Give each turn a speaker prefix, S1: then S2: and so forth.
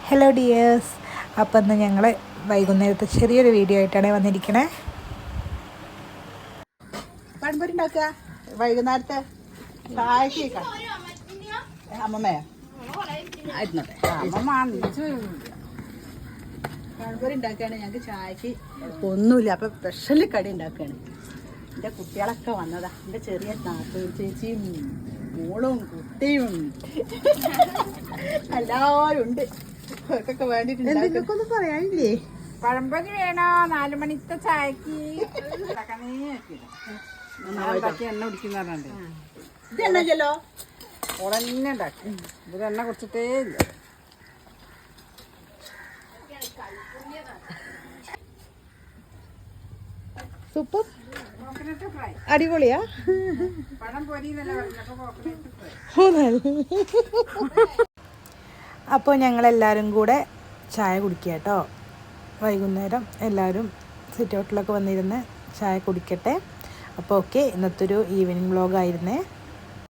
S1: Hello dears, അപ്പം ഇന്ന് ഞങ്ങൾ വൈകുന്നേരത്തെ ചെറിയൊരു വീഡിയോ ആയിട്ടാണ് വന്നിരിക്കണേ.
S2: പഴംപൊരി ഉണ്ടാക്കുക വൈകുന്നേരത്തെ ചായക്ക്. അമ്മമ്മയോ പഴംപൊരി ഉണ്ടാക്കുകയാണ് ഞങ്ങൾക്ക് ചായക്ക്. ഒന്നുമില്ല, അപ്പം സ്പെഷ്യൽ കടി ഉണ്ടാക്കുകയാണ്. എൻ്റെ കുട്ടികളൊക്കെ വന്നതാ, എൻ്റെ ചെറിയ നാത്തൂർ ചേച്ചിയും മോളും കുട്ടിയും എല്ലാവരും ഉണ്ട്. അവർക്കൊക്കെ വേണ്ടിയിട്ട് എന്തൊക്കെ പറയാനില്ലേ?
S3: പഴംപൊരി വേണോ? 4 മണിത്തെ ചായക്ക് എണ്ണ കുടിക്കുന്ന
S2: ഇത് എണ്ണല്ലോ
S3: ഉടനെ ഉണ്ടാക്കി. ഇതിൽ എണ്ണ കുടിച്ചിട്ടേ ഇല്ല.
S2: സൂപ്പർ, അടിപൊളിയാ.
S3: പഴംപൊരി
S1: അപ്പോൾ ഞങ്ങളെല്ലാവരും കൂടെ ചായ കുടിക്കുക കേട്ടോ. വൈകുന്നേരം എല്ലാവരും സിറ്റ് ഔട്ടിലൊക്കെ വന്നിരുന്ന് ചായ കുടിക്കട്ടെ. അപ്പോൾ ഓക്കെ, ഇന്നത്തെ ഒരു ഈവനിങ് വ്ലോഗായിരുന്നേ.